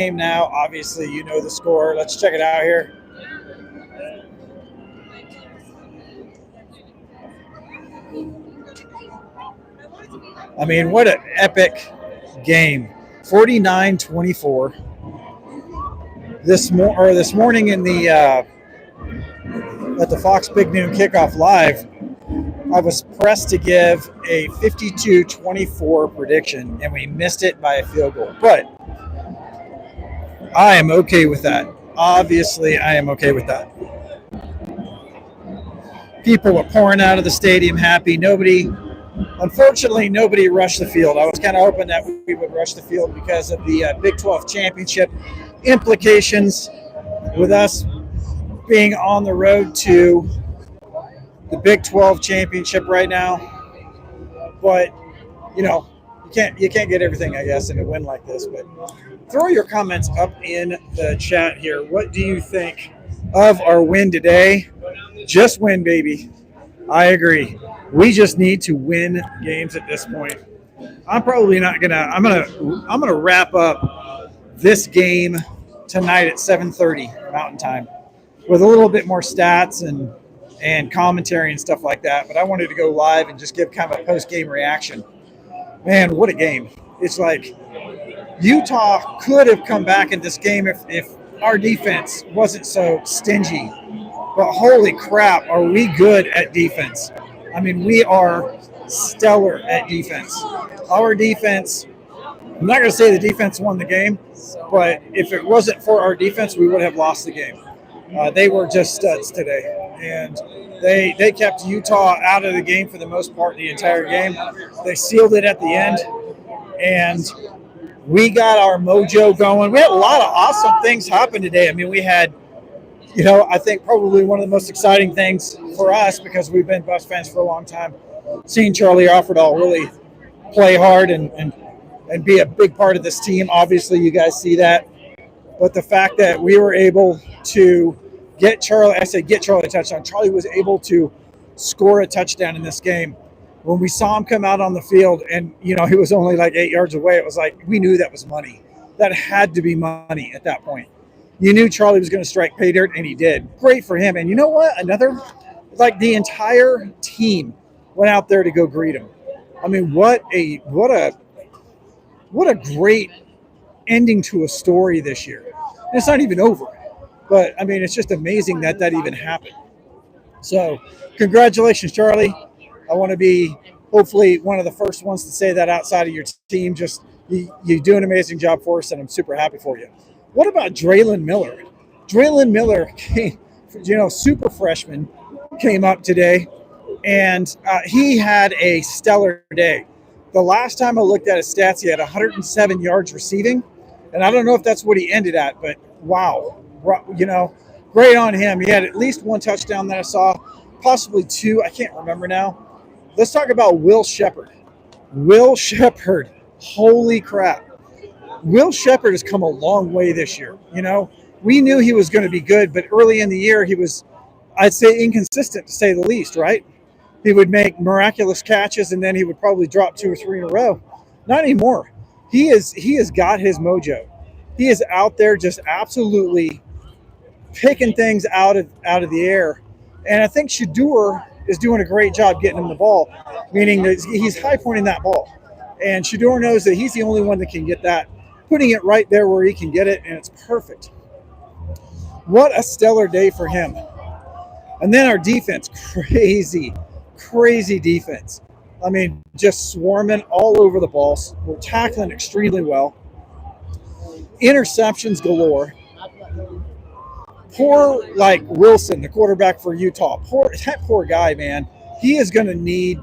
game now. Obviously, you know the score. Let's check it out here. I mean, what an epic game. 49-24. This morning in the at the Fox Big Noon Kickoff Live, I was pressed to give a 52-24 prediction, and we missed it by a field goal. But I am okay with that. Obviously, I am okay with that. People were pouring out of the stadium happy. Unfortunately, nobody rushed the field. I was kind of hoping that we would rush the field because of the Big 12 championship implications with us being on the road to the Big 12 championship right now. But, you can't get everything, I guess, in a win like this. But throw your comments up in the chat here. What do you think of our win today? Just win, baby. I agree. We just need to win games at this point. I'm gonna wrap up this game tonight at 7:30 Mountain Time with a little bit more stats and commentary and stuff like that. But I wanted to go live and just give kind of a post-game reaction. Man, what a game. It's like Utah could have come back in this game if our defense wasn't so stingy. But holy crap, are we good at defense? I mean, we are stellar at defense. Our defense, I'm not going to say the defense won the game, but if it wasn't for our defense, we would have lost the game. They were just studs today. And they kept Utah out of the game for the most part the entire game. They sealed it at the end. And we got our mojo going. We had a lot of awesome things happen today. I mean, we had, I think probably one of the most exciting things for us, because we've been Bucs fans for a long time, seeing Charlie Alford really play hard and be a big part of this team. Obviously, you guys see that. But the fact that we were able to get Charlie a touchdown. Charlie was able to score a touchdown in this game. When we saw him come out on the field and, he was only like 8 yards away, it was like we knew that was money. That had to be money at that point. You knew Charlie was going to strike pay dirt, and he did. Great for him. And you know what? The entire team went out there to go greet him. I mean, what a great ending to a story this year. And it's not even over. But, I mean, it's just amazing that even happened. So, congratulations, Charlie. I want to be, hopefully, one of the first ones to say that outside of your team. Just, you do an amazing job for us, and I'm super happy for you. What about Draylon Miller? Draylon Miller came, super freshman, came up today, and he had a stellar day. The last time I looked at his stats, he had 107 yards receiving, and I don't know if that's what he ended at, but wow. Great on him. He had at least one touchdown that I saw, possibly two. I can't remember now. Let's talk about Will Shepherd. Will Shepherd, holy crap. Will Shepherd has come a long way this year. We knew he was going to be good, but early in the year he was, I'd say, inconsistent to say the least, right? He would make miraculous catches and then he would probably drop 2 or 3 in a row. Not anymore. He has got his mojo. He is out there just absolutely picking things out of the air. And I think Shedeur is doing a great job getting him the ball, meaning that he's high pointing that ball. And Shedeur knows that he's the only one that can get that, putting it right there where he can get it, and it's perfect. What a stellar day for him. And then our defense, crazy defense. I mean, just swarming all over the ball. We're tackling extremely well. Interceptions galore. Poor, Wilson, the quarterback for Utah. That poor guy, man. He is going to need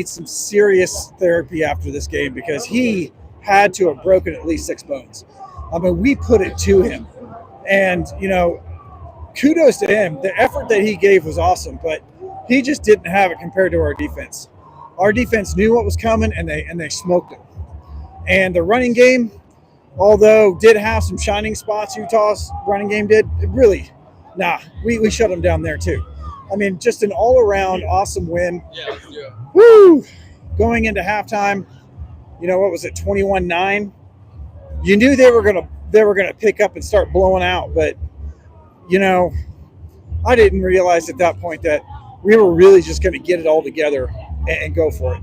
some serious therapy after this game, because he had to have broken at least 6 bones. I mean, we put it to him. And, kudos to him. The effort that he gave was awesome, but he just didn't have it compared to our defense. Our defense knew what was coming, and they smoked it. And the running game, although did have some shining spots, Utah's running game did, we shut them down there too. I mean, just an all-around awesome win. Yeah. Woo! Going into halftime, what was it, 21-9? You knew they were going to they were going to pick up and start blowing out. But, you know, I didn't realize at that point that we were really just going to get it all together and go for it.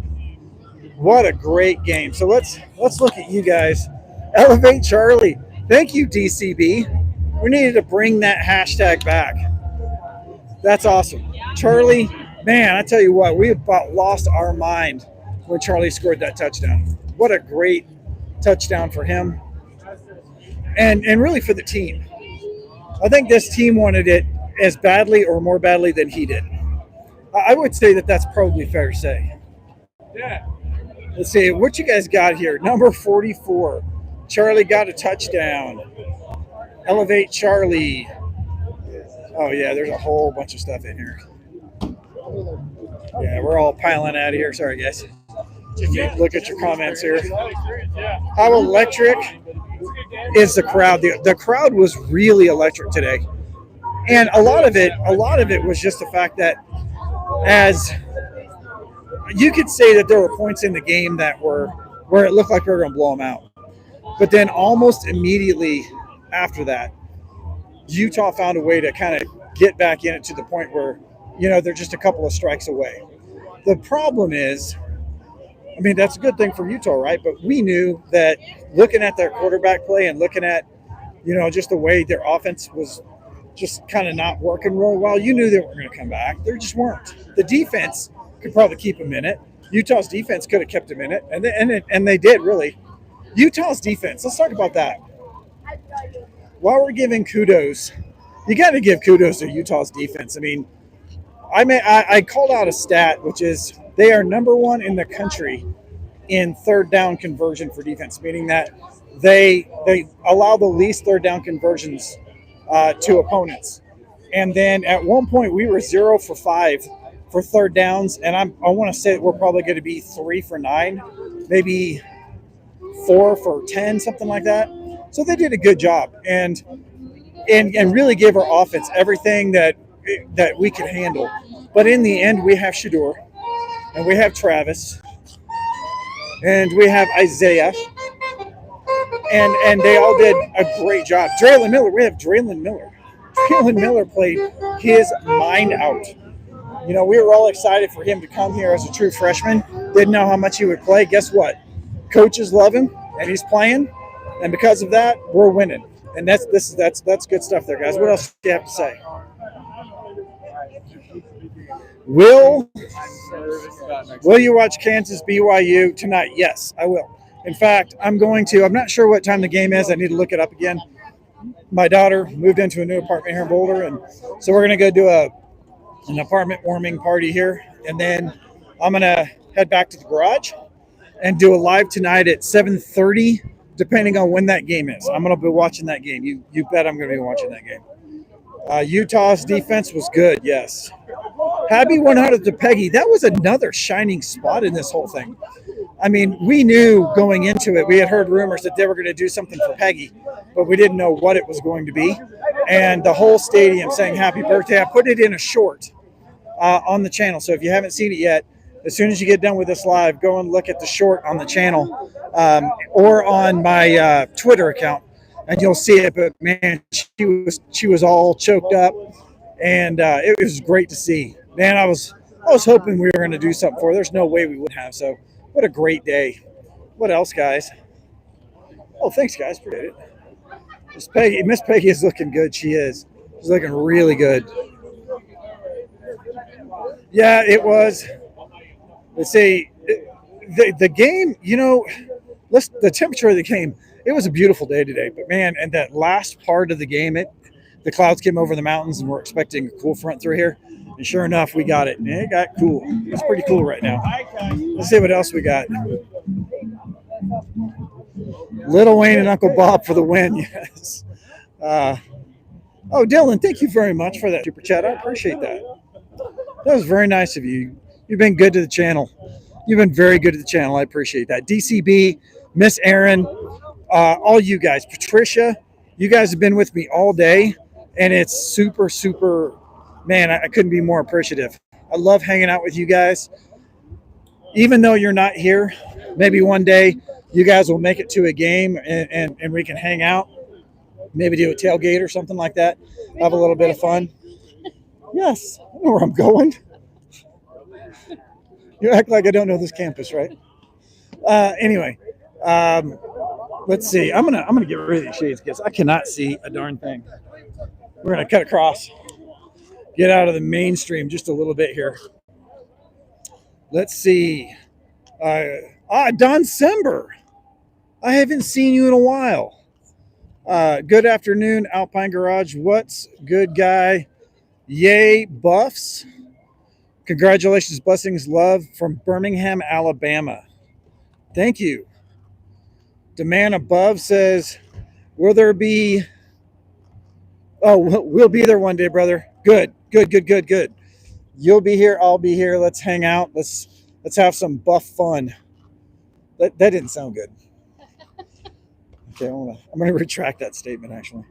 What a great game. So let's look at you guys. Elevate Charlie. Thank you, DCB. We needed to bring that hashtag back. That's awesome. Charlie, man, I tell you what, we about lost our mind when Charlie scored that touchdown. What a great touchdown for him and really for the team. I think this team wanted it as badly or more badly than he did. I would say that that's probably fair to say. Yeah. Let's see what you guys got here. Number 44. Charlie got a touchdown. Elevate Charlie. Oh, yeah, there's a whole bunch of stuff in here. Yeah, we're all piling out of here. Sorry, guys. Look at your comments here. How electric is the crowd? The crowd was really electric today. And a lot of it was just the fact that as you could say that there were points in the game that were where it looked like we were going to blow them out. But then almost immediately after that, Utah found a way to kind of get back in it to the point where, you know, they're just a couple of strikes away. The problem is, I mean, that's a good thing for Utah, right? But we knew that looking at their quarterback play and looking at, you know, just the way their offense was just kind of not working real well, you knew they weren't going to come back. They just weren't. The defense could probably keep them in it. Utah's defense could have kept them in it, and they did, really. Utah's defense, let's talk about that. While we're giving kudos, you got to give kudos to Utah's defense. I mean, I called out a stat, which is they are number one in the country in third down conversion for defense, meaning that they allow the least third down conversions to opponents. And then at one point we were 0 for 5 for third downs, and I want to say that we're probably going to be 3 for 9, maybe 4 for 10, something like that. So they did a good job and really gave our offense everything that we could handle. But in the end, we have Shedeur, and we have Travis, and we have Isaiah, and they all did a great job. Draylon Miller, we have Draylon Miller. Draylon Miller played his mind out. You know, we were all excited for him to come here as a true freshman. Didn't know how much he would play. Guess what? Coaches love him, and he's playing, and because of that, we're winning. And that's good stuff there, guys. What else do you have to say? Will you watch Kansas BYU tonight? Yes, I will. In fact, I'm not sure what time the game is. I need to look it up again. My daughter moved into a new apartment here in Boulder, and so we're going to go do an apartment warming party here, and then I'm going to head back to the garage and do a live tonight at 7:30, depending on when that game is. I'm going to be watching that game. You bet I'm going to be watching that game. Utah's defense was good, yes. Happy 100 to Peggy. That was another shining spot in this whole thing. I mean, we knew going into it, we had heard rumors that they were going to do something for Peggy, but we didn't know what it was going to be. And the whole stadium saying happy birthday. I put it in a short on the channel. So if you haven't seen it yet, as soon as you get done with this live, go and look at the short on the channel or on my Twitter account, and you'll see it. But man, she was all choked up, and it was great to see. Man, I was hoping we were going to do something for her. There's no way we would have. So what a great day. What else, guys? Oh, thanks, guys. Appreciate it. Miss Peggy is looking good. She is. She's looking really good. Yeah, it was. Let's see. The game, you know, the temperature of the game, it was a beautiful day today. But, man, and that last part of the game, the clouds came over the mountains, and we're expecting a cool front through here. And sure enough, we got it. And it got cool. It's pretty cool right now. Let's see what else we got. Little Wayne and Uncle Bob for the win, yes. Dylan, thank you very much for that super chat. I appreciate that. That was very nice of you. You've been good to the channel. You've been very good to the channel. I appreciate that. DCB, Miss Aaron, all you guys. Patricia, you guys have been with me all day, and it's super, super, man, I couldn't be more appreciative. I love hanging out with you guys. Even though you're not here, maybe one day you guys will make it to a game and we can hang out. Maybe do a tailgate or something like that. Have a little bit of fun. Yes, I know where I'm going. You act like I don't know this campus, right? Anyway, um, let's see. I'm gonna get rid of these shades because I cannot see a darn thing. We're gonna cut across, get out of the mainstream just a little bit here. Let's see. Don Sember. I haven't seen you in a while. Good afternoon, Alpine Garage. What's good, guy? Yay, Buffs. Congratulations, blessings, love from Birmingham, Alabama. Thank you. The man above says, will there be... Oh, we'll be there one day, brother. Good. You'll be here. I'll be here. Let's hang out. Let's have some Buff fun. That didn't sound good. Okay, I'm gonna retract that statement. Actually,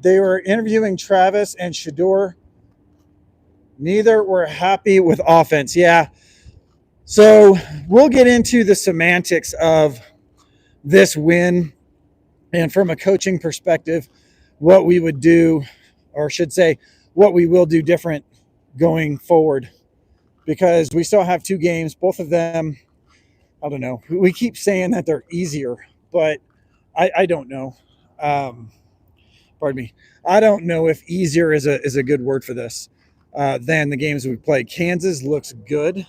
they were interviewing Travis and Shador. Neither were happy with offense. Yeah. So we'll get into the semantics of this win, and from a coaching perspective, what we would do, or should say, what we will do different going forward, because we still have 2 games. Both of them, I don't know. We keep saying that they're easier, but I don't know. Pardon me. I don't know if easier is a good word for this than the games we played. Kansas looks good.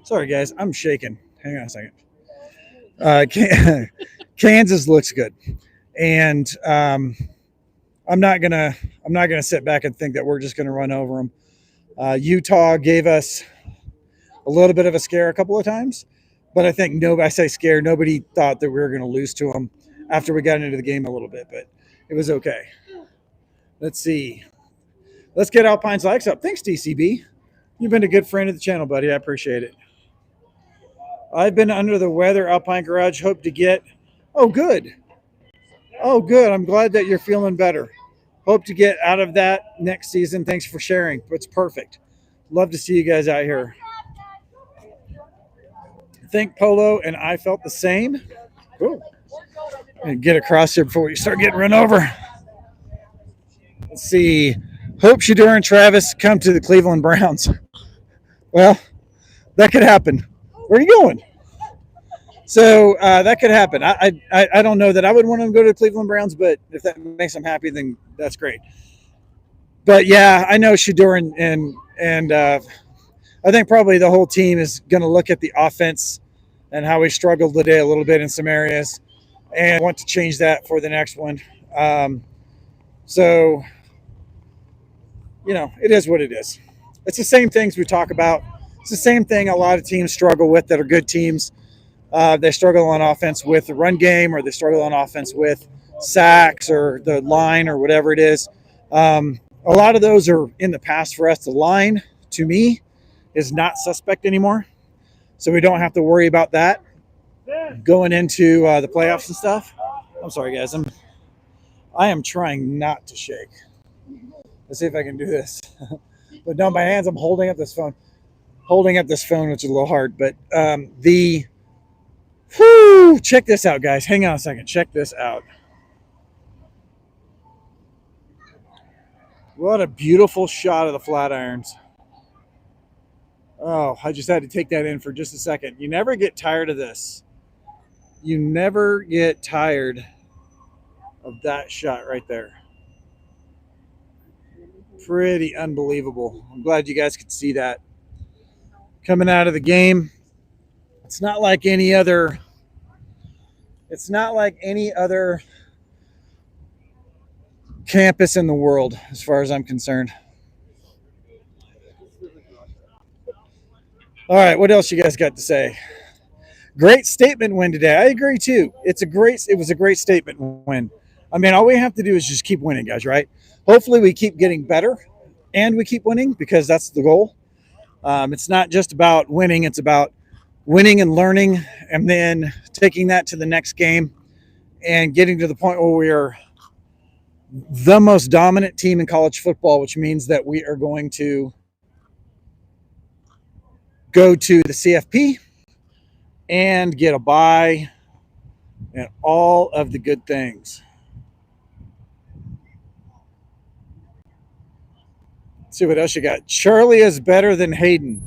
Sorry, guys, I'm shaking. Hang on a second. Kansas looks good, and I'm not gonna sit back and think that we're just gonna run over them. Utah gave us a little bit of a scare a couple of times, but I think I say scare. Nobody thought that we were going to lose to them after we got into the game a little bit, but it was okay. Let's see. Let's get Alpine's likes up. Thanks, DCB. You've been a good friend of the channel, buddy. I appreciate it. I've been under the weather. Alpine Garage. Hope to get. Oh, good. I'm glad that you're feeling better. Hope to get out of that next season. Thanks for sharing. It's perfect. Love to see you guys out here. I think Polo and I felt the same. Cool. And get across here before you start getting run over. Let's see. Hope Shador and Travis come to the Cleveland Browns. Well, that could happen. Where are you going? So that could happen. I don't know that I would want them to go to the Cleveland Browns, but if that makes them happy, then that's great. But yeah, I know Shador and I think probably the whole team is going to look at the offense and how we struggled today a little bit in some areas and want to change that for the next one. So, it is what it is. It's the same things we talk about. It's the same thing a lot of teams struggle with that are good teams. They struggle on offense with the run game, or they struggle on offense with sacks or the line or whatever it is. A lot of those are in the past for us. The line, to me, is not suspect anymore. So we don't have to worry about that going into the playoffs and stuff. I'm sorry, guys. I am trying not to shake. Let's see if I can do this. But no, my hands, I'm holding up this phone, which is a little hard. But check this out, guys. Hang on a second. Check this out. What a beautiful shot of the Flatirons. Oh, I just had to take that in for just a second. You never get tired of this. You never get tired of that shot right there. Pretty unbelievable. I'm glad you guys could see that. Coming out of the game, it's not like any other campus in the world, as far as I'm concerned. All right, what else you guys got to say? Great statement win today. I agree too. It was a great statement win. I mean, all we have to do is just keep winning, guys, right? Hopefully we keep getting better and we keep winning, because that's the goal. It's not just about winning. It's about winning and learning, and then taking that to the next game and getting to the point where we are the most dominant team in college football, which means that we are going to go to the CFP and get a bye and all of the good things. see what else you got. Charlie is better than Hayden.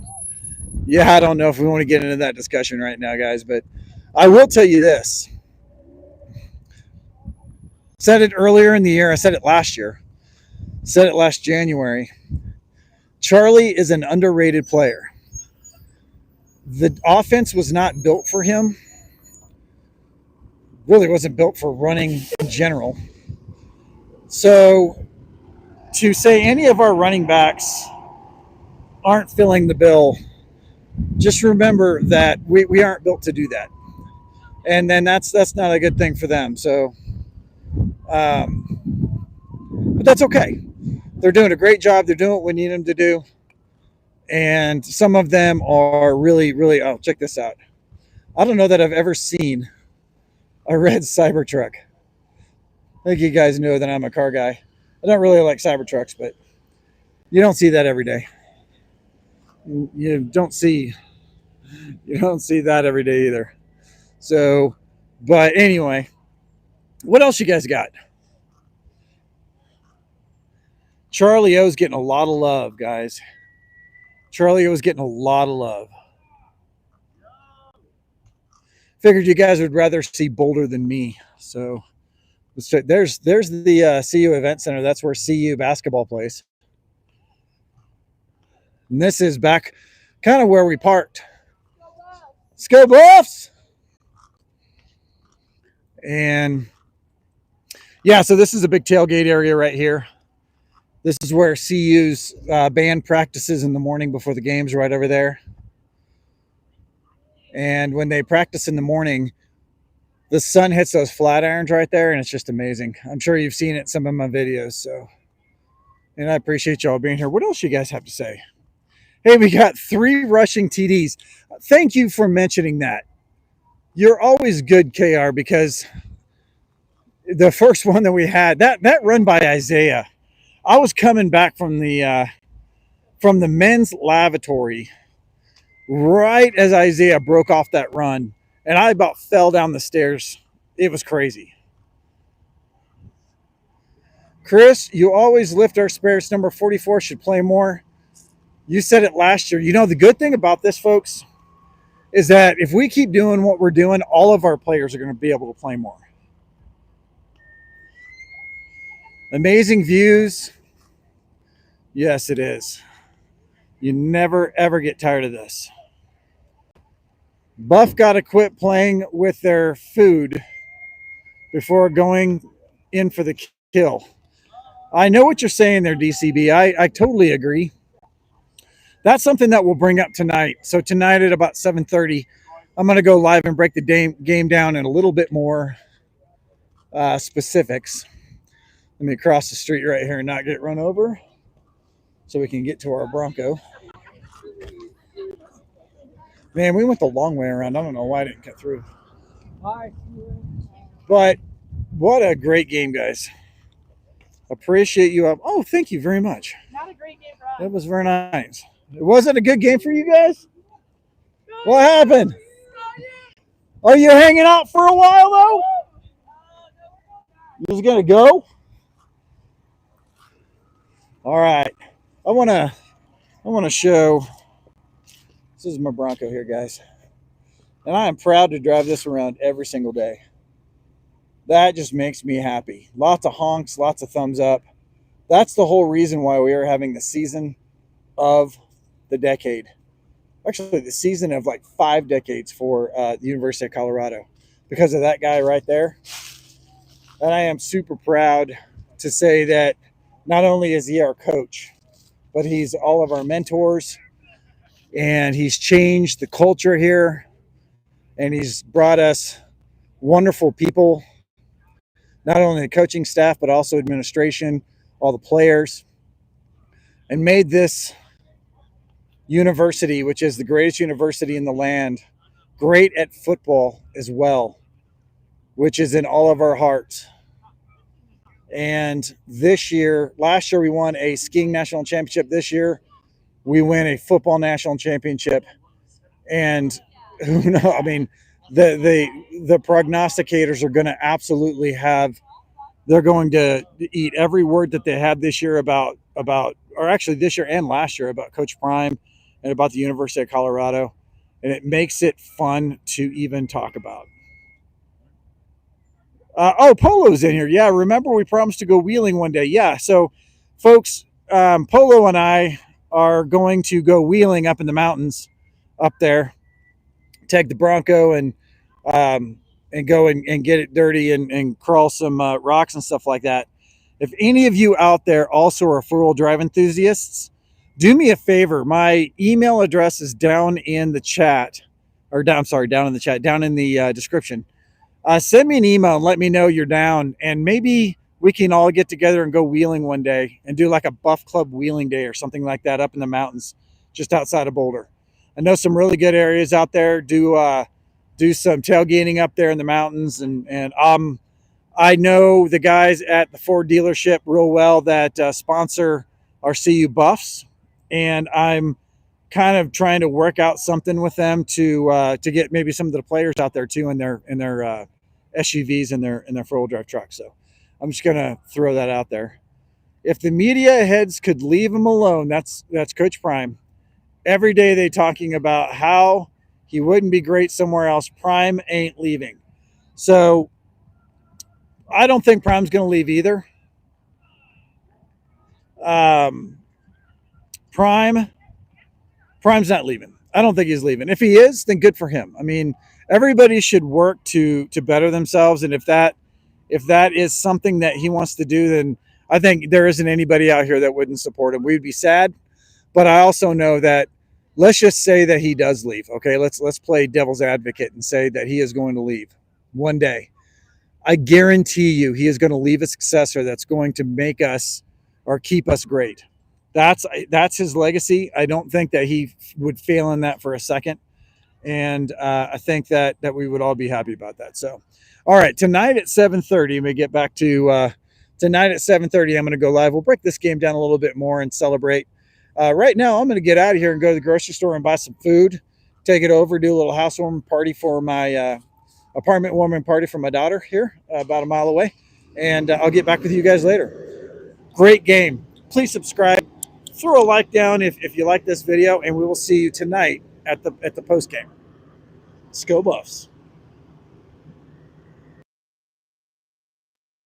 Yeah, I don't know if we want to get into that discussion right now, guys, but I will tell you this. Said it earlier in the year. I said it last year. Said it last January. Charlie is an underrated player. The offense was not built for him. Really wasn't built for running in general. So to say any of our running backs aren't filling the bill, just remember that we aren't built to do that. And then that's not a good thing for them. So, but that's okay. They're doing a great job. They're doing what we need them to do. And some of them are really, really, oh, check this out. I don't know that I've ever seen a red Cybertruck. I think you guys know that I'm a car guy. I don't really like Cybertrucks, but you don't see that every day. You don't see that every day either. So, but anyway, what else you guys got? Charlie O's getting a lot of love, guys. Charlie O's getting a lot of love. Figured you guys would rather see Boulder than me. So there's the CU Event Center. That's where CU basketball plays. And this is back kind of where we parked. Let's go Buffs! And yeah, so this is a big tailgate area right here. This is where CU's band practices in the morning before the games, right over there. And when they practice in the morning, the sun hits those flat irons right there, and it's just amazing. I'm sure you've seen it in some of my videos. So, and I appreciate y'all being here. What else you guys have to say? Hey, we got 3 rushing TDs. Thank you for mentioning that. You're always good, KR, because the first one that we had, that run by Isaiah, I was coming back from the men's lavatory right as Isaiah broke off that run, and I about fell down the stairs. It was crazy. Chris, you always lift our spirits. Number 44 should play more. You said it last year. You know, the good thing about this, folks, is that if we keep doing what we're doing, all of our players are going to be able to play more. Amazing views. Yes, it is. You never, ever get tired of this. Buff got to quit playing with their food before going in for the kill. I know what you're saying there, DCB. I totally agree. That's something that we'll bring up tonight. So tonight at about 7:30, I'm going to go live and break the game down in a little bit more specifics. Let me cross the street right here and not get run over so we can get to our Bronco. Man, we went the long way around. I don't know why I didn't cut through. But what a great game, guys. Appreciate you. Oh, thank you very much. Not a great game for us. That was very nice. It wasn't a good game for you guys? What happened? Are you hanging out for a while, though? You just going to go? All right. I want to show. This is my Bronco here, guys. And I am proud to drive this around every single day. That just makes me happy. Lots of honks, lots of thumbs up. That's the whole reason why we are having the season of the decade. Actually, the season of like 5 decades for the University of Colorado. Because of that guy right there. And I am super proud to say that not only is he our coach, but he's all of our mentors. And he's changed the culture here. And he's brought us wonderful people. Not only the coaching staff, but also administration, all the players. And made this university, which is the greatest university in the land, great at football as well, which is in all of our hearts. And last year we won a skiing national championship. This year we win a football national championship. And who knows? I mean, the prognosticators are going to absolutely they're going to eat every word that they had this year about or actually this year and last year, about Coach Prime and about the University of Colorado. And it makes it fun to even talk about. Polo's in here. Yeah, remember we promised to go wheeling one day. Yeah, so folks, Polo and I are going to go wheeling up in the mountains up there, take the Bronco and go and get it dirty and crawl some rocks and stuff like that. If any of you out there also are four-wheel drive enthusiasts, do me a favor. My email address is down in the chat, down in the chat, down in the description. Send me an email and let me know you're down, and maybe we can all get together and go wheeling one day and do like a Buff Club wheeling day or something like that up in the mountains just outside of Boulder. I know some really good areas out there. Do some tailgating up there in the mountains, and I know the guys at the Ford dealership real well that sponsor our CU Buffs, and I'm kind of trying to work out something with them to get maybe some of the players out there too in their SUVs and their four-wheel drive trucks. So I'm just gonna throw that out there. If the media heads could leave him alone, that's Coach Prime. Every day they talking about how he wouldn't be great somewhere else. Prime ain't leaving. So I don't think Prime's going to leave either. Prime's not leaving. I don't think he's leaving. If he is, then good for him. I mean, everybody should work to better themselves, and if that is something that he wants to do, then I think there isn't anybody out here that wouldn't support him. We'd be sad, but I also know that, let's just say that he does leave. Okay, let's play devil's advocate and say that he is going to leave one day. I guarantee you he is going to leave a successor that's going to make us or keep us great. That's his legacy. I don't think that he would fail in that for a second. And I think that we would all be happy about that. So, all right, tonight at 7:30, we get back to tonight at 7:30, I'm going to go live. We'll break this game down a little bit more and celebrate. Right now, I'm going to get out of here and go to the grocery store and buy some food, take it over, do a little housewarming party for my apartment warming party for my daughter here about a mile away. And I'll get back with you guys later. Great game. Please subscribe. Throw a like down if you like this video, and we will see you tonight at the post game. Let's go Buffs.